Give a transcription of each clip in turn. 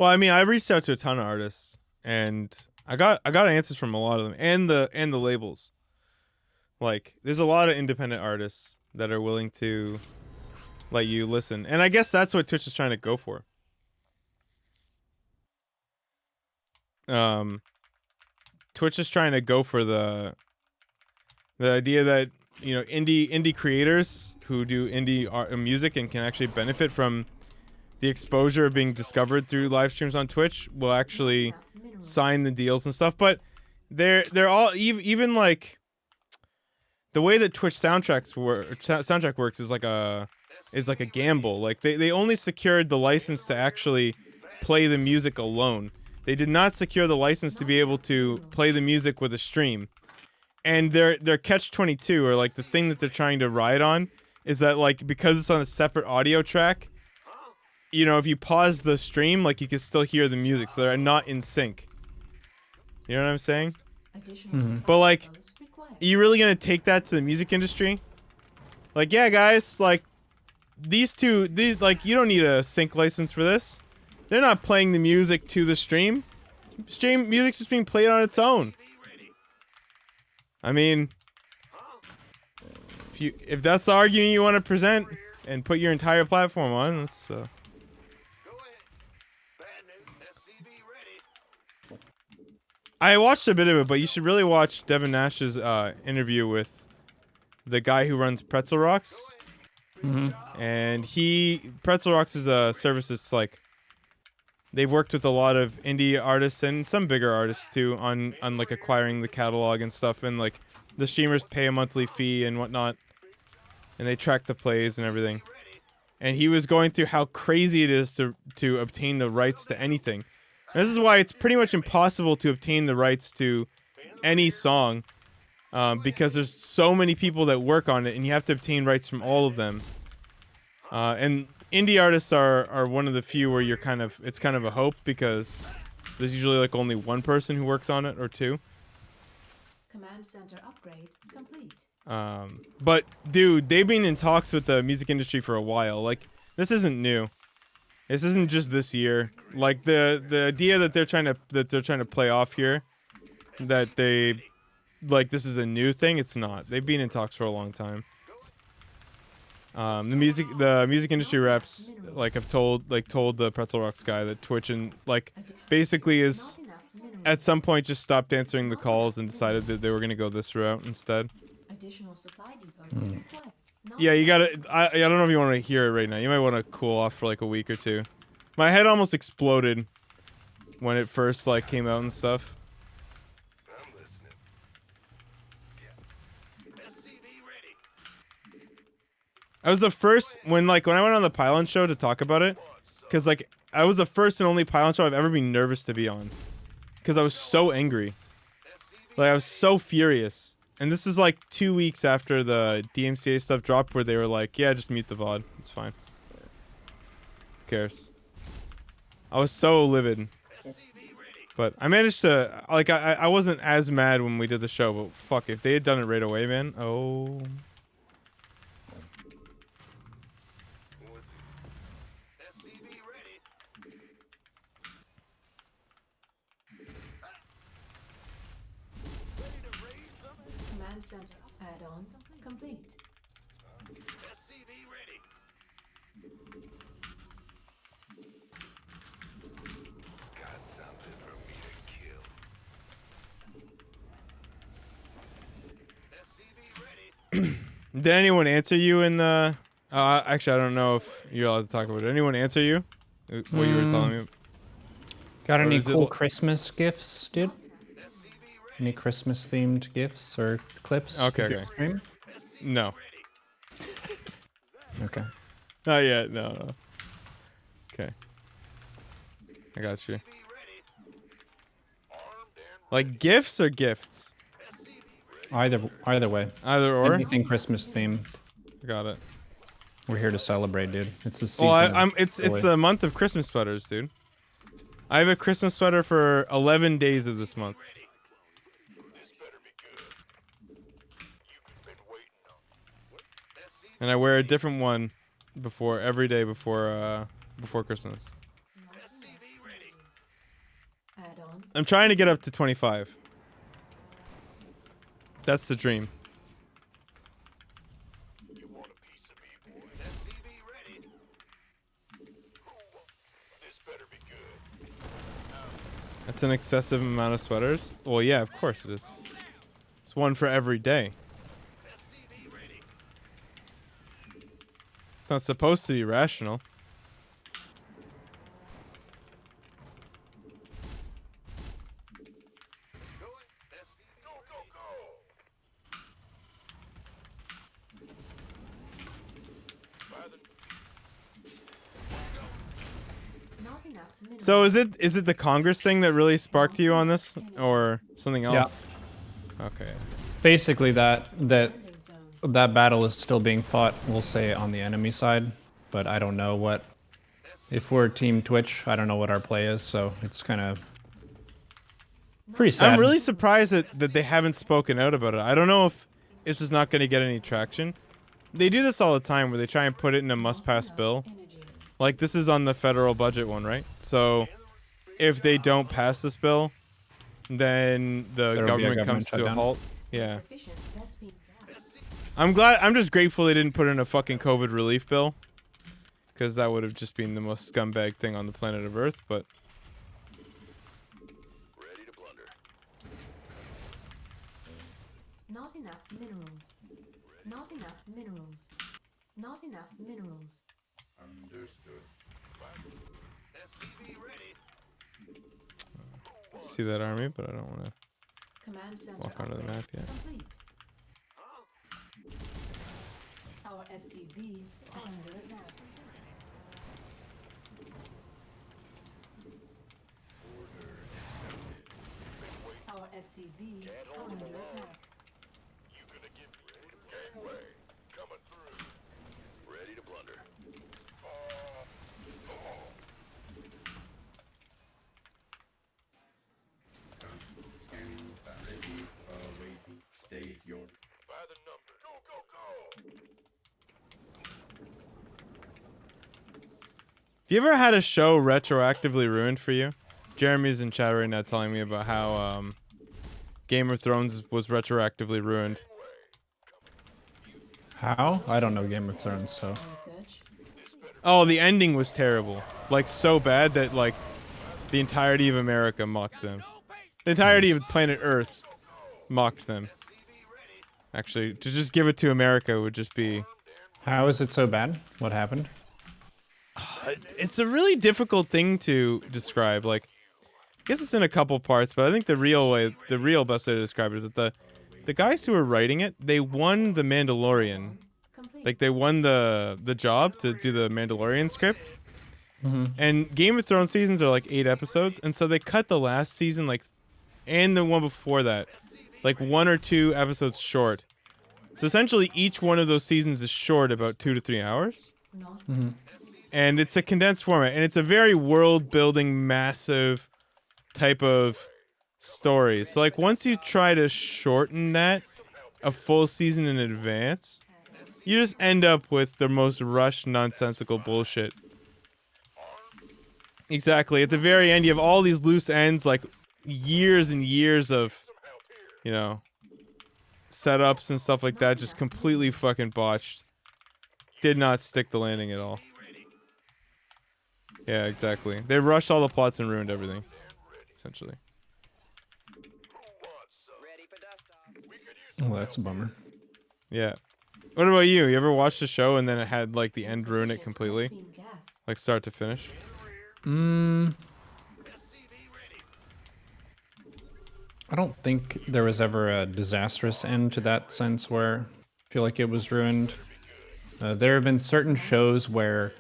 Well, I mean, I reached out to a ton of artists, and I got answers from a lot of them, and the labels. Like, there's a lot of independent artists that are willing to let you listen, and I guess that's what Twitch is trying to go for. Twitch is trying to go for the idea that, you know, indie creators who do indie art, music and can actually benefit from the exposure of being discovered through live streams on Twitch will actually sign the deals and stuff. But they're all even like the way that Twitch soundtrack works is like a gamble. Like they only secured the license to actually play the music alone. They did not secure the license to be able to play the music with a stream. And their catch-22, or like the thing that they're trying to ride on, is that like because it's on a separate audio track, you know, if you pause the stream, like you can still hear the music, so they're not in sync. You know what I'm saying? But like, are you really gonna take that to the music industry? Like, yeah, guys, like these like you don't need a sync license for this. They're not playing the music to the stream. Stream music's just being played on its own. I mean, if that's the argument you want to present and put your entire platform on, that's I watched a bit of it, but you should really watch Devin Nash's interview with the guy who runs Pretzel Rocks. And Pretzel Rocks is a service that's like, they've worked with a lot of indie artists and some bigger artists too on like acquiring the catalog and stuff, and like the streamers pay a monthly fee and whatnot, and they track the plays and everything. And he was going through how crazy it is to obtain the rights to anything. And this is why it's pretty much impossible to obtain the rights to any song, because there's so many people that work on it, and you have to obtain rights from all of them. And indie artists are one of the few where it's kind of a hope, because there's usually like only one person who works on it, or two. Command center upgrade complete. But dude, they've been in talks with the music industry for a while. Like, this isn't new. This isn't just this year. Like the idea that they're trying to play off here, that this is a new thing. It's not. They've been in talks for a long time. The music industry reps have told the Pretzel Rocks guy that Twitch and basically is at some point just stopped answering the calls and decided that they were gonna go this route instead. Yeah, you gotta. I don't know if you want to hear it right now. You might want to cool off for like a week or two. My head almost exploded when it first came out and stuff. I was the first when I went on the Pylon show to talk about it, because I was the first and only Pylon show I've ever been nervous to be on, because I was so angry. I was so furious. And this is 2 weeks after the DMCA stuff dropped, where they were like, yeah, just mute the VOD. It's fine. Who cares? I was so livid. But I managed to, I wasn't as mad when we did the show, but fuck, if they had done it right away, man. Oh. Center add-on complete. SCV ready. Got something for me to kill. SCV ready. Did anyone answer you in the? Actually, I don't know if you're allowed to talk about it. Anyone answer you? What you were telling me? Got any cool Christmas gifts, dude? Any Christmas themed gifts or clips? Okay. No. Okay. Not yet. No. Okay. I got you. Gifts or gifts? Either way. Either or. Anything Christmas themed. Got it. We're here to celebrate, dude. It's the season. Well, it's the month of Christmas sweaters, dude. I have a Christmas sweater for 11 days of this month. And I wear a different one every day before Christmas. I'm trying to get up to 25. That's the dream. You want a piece of me, boy? SCV ready. This better be good. That's an excessive amount of sweaters. Well, yeah, of course it is. It's one for every day. SCV ready. It's not supposed to be rational. Going. SCV. Go, go, go. By the Not enough minerals. So is it the Congress thing that really sparked you on this, or something else? Okay. Basically, that Landing zone. battle is still being fought, we'll say, on the enemy side, but I don't know what. If we're Team Twitch, I don't know what our play is, so it's kind of pretty sad. I'm really surprised that they haven't spoken out about it. I don't know if this is not going to get any traction. They do this all the time where they try and put it in a must-pass bill. Energy. Like, this is on the federal budget one, right? So, if they don't pass this bill, then the There'll be a government comes to a shutdown. halt. Yeah. Sufficient Vespine gas. I'm just grateful they didn't put in a fucking COVID relief bill. Because that would have just been the most scumbag thing on the planet of Earth, but... ready to blunder. Not enough minerals. Not enough minerals. Not enough minerals. Understood. SCV ready. See that army, but I don't want to Command center walk onto the upgrade map yet. complete. Our SCVs are under attack. Our SCVs are under attack. You gonna give gangway coming through. Ready to blunder. By the number. Go, go, go. Have you ever had a show retroactively ruined for you? Jeremy's in chat right now telling me about how Game of Thrones was retroactively ruined. How? I don't know Game of Thrones, so. Research. Oh, the ending was terrible. Like, so bad that, like, the entirety of America mocked them. The entirety of planet Earth mocked them. Actually, to just give it to America would just be... How is it so bad? What happened? It's a really difficult thing to describe. Like, I guess it's in a couple parts, but I think the real best way to describe it is that the guys who were writing it, they won the Mandalorian. Complete. Like, they won the job to do the Mandalorian script. And Game of Thrones seasons are like 8 episodes, and so they cut the last season, like, and the one before that, like 1 or 2 episodes short. So essentially, each one of those seasons is short about 2 to 3 hours. Not And it's a condensed format, and it's a very world-building, massive type of story. So, like, once you try to shorten that a full season in advance, you just end up with the most rushed, nonsensical bullshit. Exactly. At the very end, you have all these loose ends, like, years and years of, you know, setups and stuff like that, just completely fucking botched. Did not stick the landing at all. Yeah, exactly. They rushed all the plots and ruined everything, essentially. Well, that's a bummer. Yeah. What about you? You ever watched a show and then it had, like, the end ruin it completely? Vespine gas. Like, start to finish? I don't think there was ever a disastrous end to that sense where I feel like it was ruined. There have been certain shows where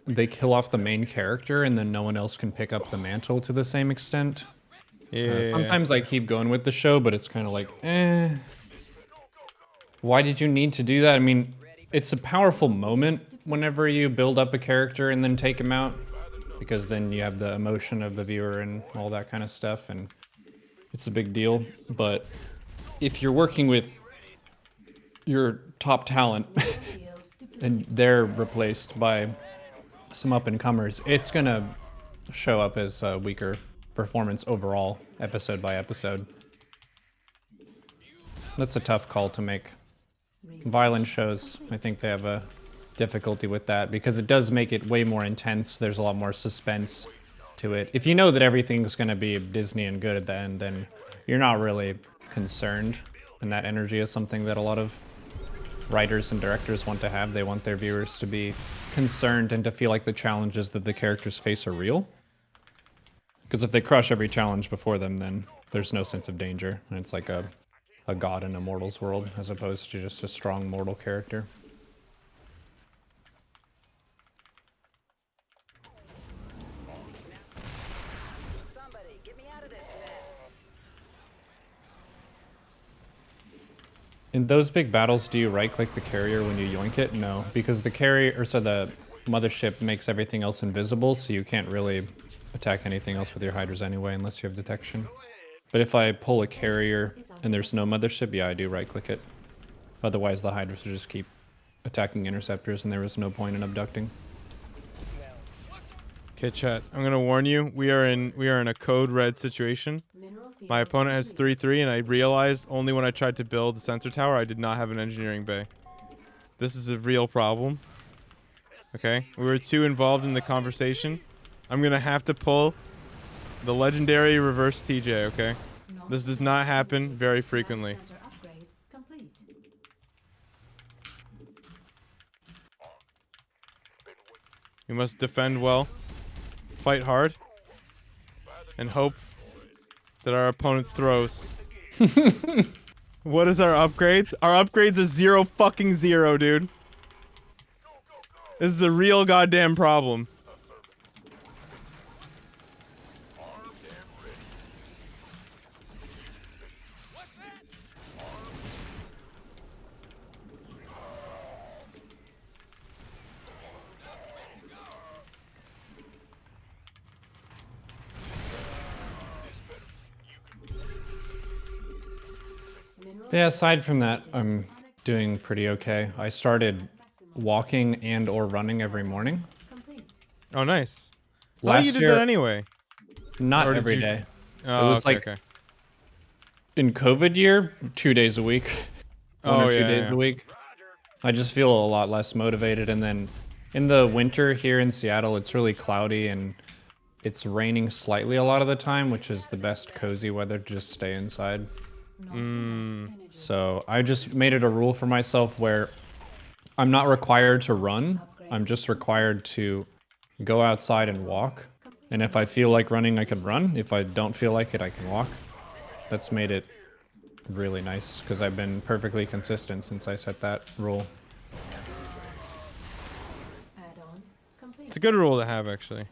they kill off the main character and then no one else can pick up the mantle to the same extent. Yeah. Sometimes I keep going with the show, but it's kind of like, why did you need to do that? I mean, it's a powerful moment whenever you build up a character and then take him out, because then you have the emotion of the viewer and all that kind of stuff, and it's a big deal. But if you're working with your top talent Field depleted. and they're replaced by some up-and-comers, it's gonna show up as weaker performance overall, episode by episode. That's a tough call to make. Violent shows, I think they have a difficulty with that because it does make it way more intense. There's a lot more suspense to it. If you know that everything's going to be Disney and good at the end, then you're not really concerned. And that energy is something that a lot of writers and directors want to have. They want their viewers to be concerned and to feel like the challenges that the characters face are real. Because if they crush every challenge before them, then there's no sense of danger. And it's like a god in a mortal's world, as opposed to just a strong mortal character. In those big battles, do you right-click the carrier when you yoink it? No, because the carrier, or so the mothership makes everything else invisible, so you can't really attack anything else with your hydras anyway, unless you have detection. But if I pull a carrier and there's no mothership, yeah, I do right-click it. Otherwise, the hydras will just keep attacking interceptors, and there is no point in abducting. Okay, chat. I'm gonna warn you. We are in a code red situation. My opponent has 3-3, and I realized only when I tried to build the sensor tower I did not have an engineering bay. This is a real problem. Okay, we were too involved in the conversation. I'm gonna have to pull the legendary reverse TJ. Okay, this does not happen very frequently. We must defend well, fight hard, and hope that our opponent throws. What is our upgrades? Our upgrades are 0 fucking 0, dude. This is a real goddamn problem. Yeah, aside from that, I'm doing pretty okay. I started walking and or running every morning. Oh, nice. Last you did year, that anyway? Not Or did every you- day. Oh, It was okay, like okay. in COVID year, 2 days a week. One Oh, or two yeah, days yeah. a week. I just feel a lot less motivated. And then in the winter here in Seattle, it's really cloudy and it's raining slightly a lot of the time, which is the best cozy weather to just stay inside. So I just made it a rule for myself where I'm not required to run. I'm just required to go outside and walk. And if I feel like running, I can run. If I don't feel like it, I can walk. That's made it really nice because I've been perfectly consistent since I set that rule. It's a good rule to have, actually.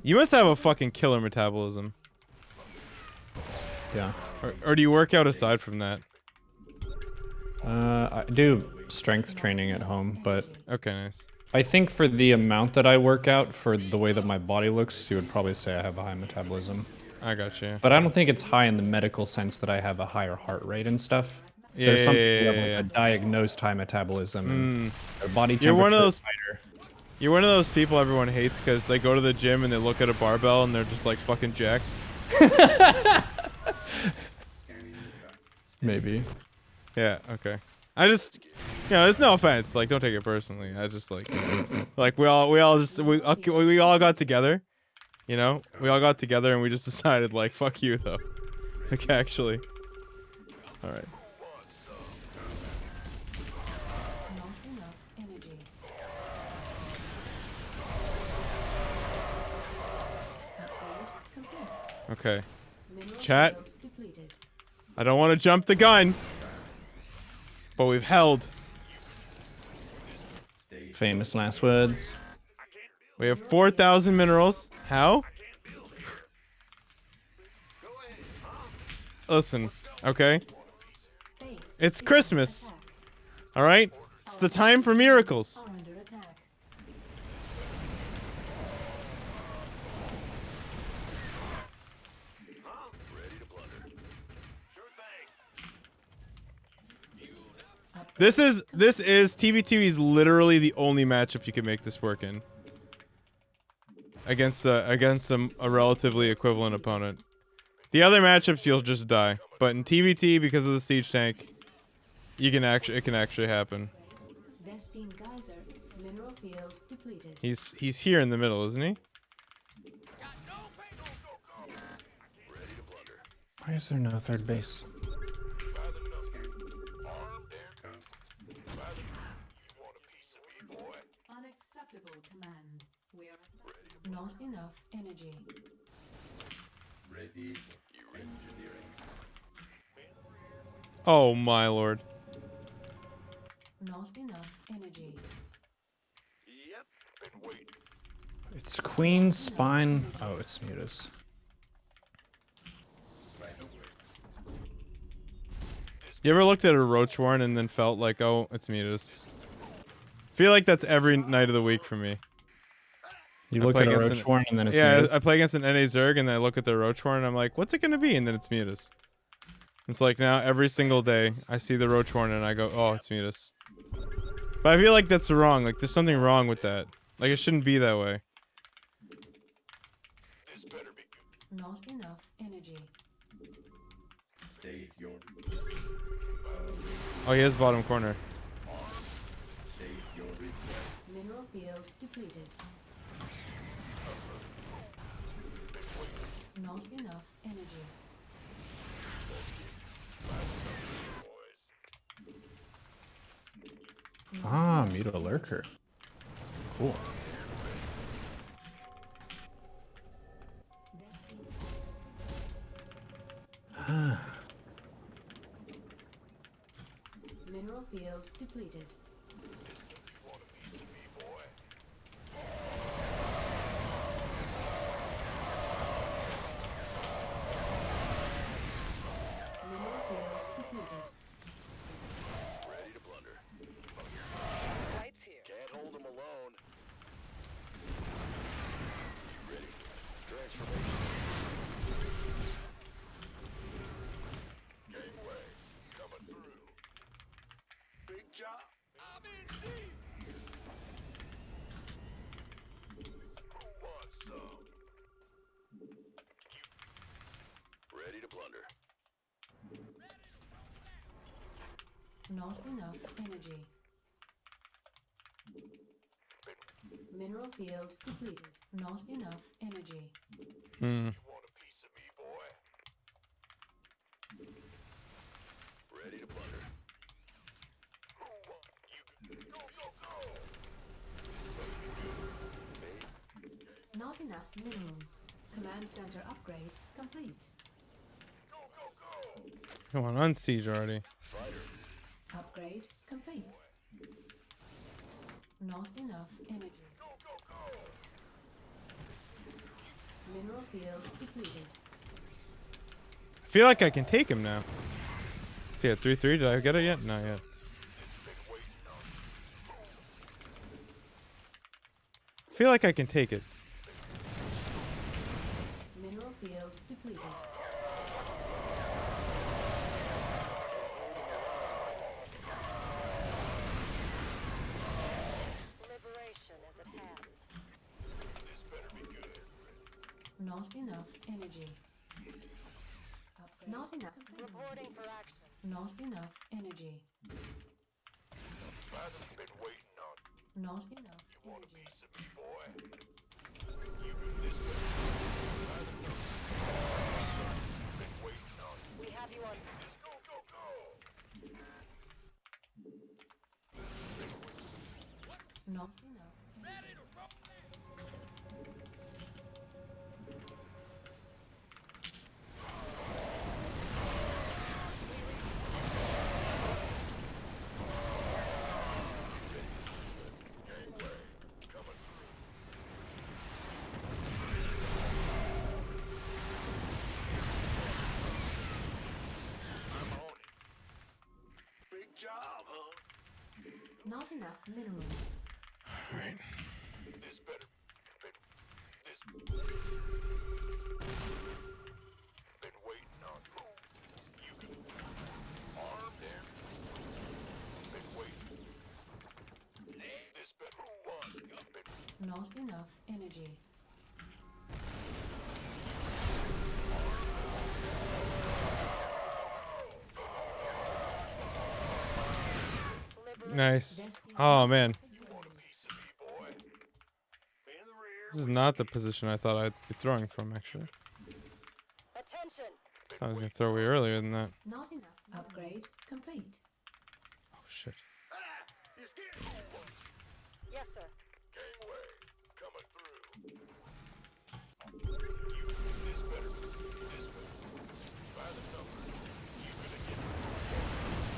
You must have a fucking killer metabolism. Yeah. Or do you work out aside from that? I do strength training at home, but Okay, nice. I think for the amount that I work out, for the way that my body looks, you would probably say I have a high metabolism. I got you. But I don't think it's high in the medical sense that I have a higher heart rate and stuff. Yeah, There's some yeah, people yeah, who yeah. have like a diagnosed high metabolism and their body temperature You're one of is those- higher. You're one of those people everyone hates because they go to the gym and they look at a barbell and they're just like fucking jacked. Maybe. Yeah, okay. I just, you know, there's no offense. Like, don't take it personally. I just like, like we all got together, you know? We all got together and we just decided like, fuck you though. Like, actually. All right. Not enough energy. Upgrade complete. Okay. Mineral Chat. field depleted. I don't want to jump the gun, but we've held. Famous last words. We have 4,000 minerals. How? Listen, okay? Base It's is Christmas. under attack. All right? It's the time for miracles. Are under attack. This is TVT is literally the only matchup you can make this work in. against a relatively equivalent opponent. The other matchups you'll just die, but in TVT because of the siege tank, it can actually happen. Vespine Geyser. Mineral field depleted. He's here in the middle, isn't he? Why is there no third base? Unacceptable command. We are not enough energy. Oh my lord. Not enough energy. It's Queen Spine. Oh, it's Mutas. You ever looked at a Roach Warren and then felt like, oh, it's Mutas? Feel like that's every night of the week for me. You I look play at a against Roach an- Warren and then it's Yeah, Mutas. I play against an NA Zerg and then I look at the Roach Warren and I'm like, what's it gonna be? And then it's Mutas. It's like now every single day I see the Roach Warren and I go, oh, it's Mutas. But I feel like that's wrong. Like there's something wrong with that. Like it shouldn't be that way. Not enough energy. Oh, he is bottom corner. Mineral field depleted. Not enough energy. Ah, Muta Lurker. Cool. Mineral field depleted. Mineral field depleted. Ready to blunder. Lights here. Can't hold him alone. Ready. Transformation. Gangway. Coming through. Big job. I'm in deep. Who wants some? Ready to blunder. Not enough energy. Mineral field depleted. Not enough energy. Hmm. Want a piece of me, boy? Ready to blunder. Who want you? Go, go, go! Not enough minerals. Command center upgrade complete. Go, go, go! Come on siege already. Upgrade complete. Not enough energy. Go, go, go! Mineral field depleted. I feel like I can take him now. Let's see, at 3-3, did I get it yet? Not yet. I feel like I can take it. Mineral field depleted. Liberation is at hand. This better be good. Not enough energy. Not enough. Reporting for action. Not enough energy. Fathom's been waiting on. Not enough Want a energy. piece of me, boy? You this better. Been waiting on. We have you on. Just go, go, go! Not enough energy. I'm on it. Big job, huh? Not enough minerals. Alright. This better. This. Been waiting on. You can. Armed and. Been waiting. This better. One. Been. Not enough energy. Nice. Oh man. This is not the position I thought I'd be throwing from, actually. Attention. I thought I was gonna throw way earlier than that. Not enough. Upgrade complete. Oh shit. Yes, sir. Gangway, coming through. By the number. You gonna get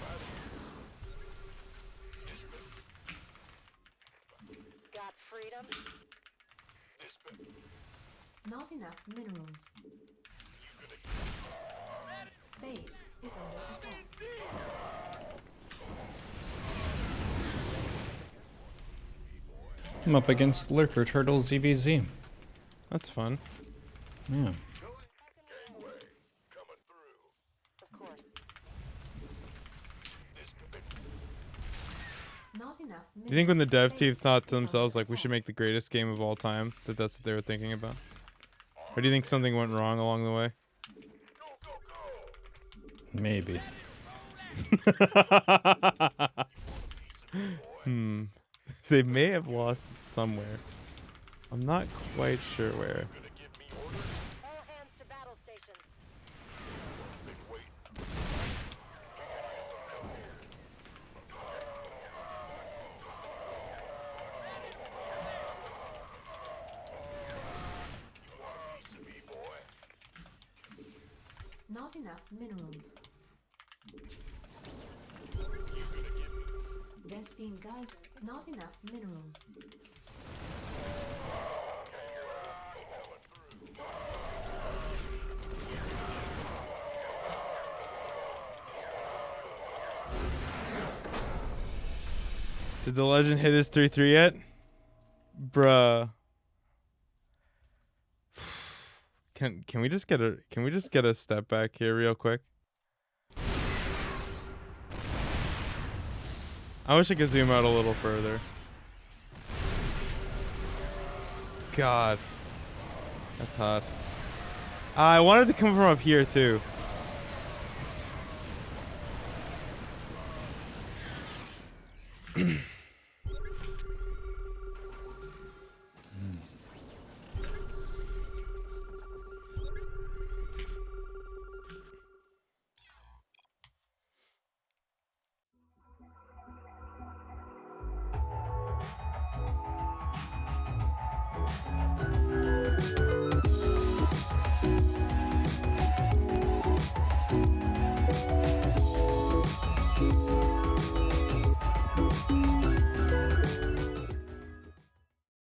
by the Got freedom. this bit. Not enough minerals. Base is under attack. I'm up against Lurker Turtle ZBZ. That's fun. Yeah. Gangway, coming through. Of course. This bit. Not enough minerals. Do you think when the dev team thought to themselves, like, we should make the greatest game of all time, that's what they were thinking about? Or do you think something went wrong along the way? Maybe. They may have lost it somewhere. I'm not quite sure where. All hands to battle stations. Not enough minerals. Vespine geyser. Not enough minerals. Did the legend hit his 3-3 yet? Bruh. Can we just get a step back here real quick? I wish I could zoom out a little further. God. That's hot. I wanted to come from up here too.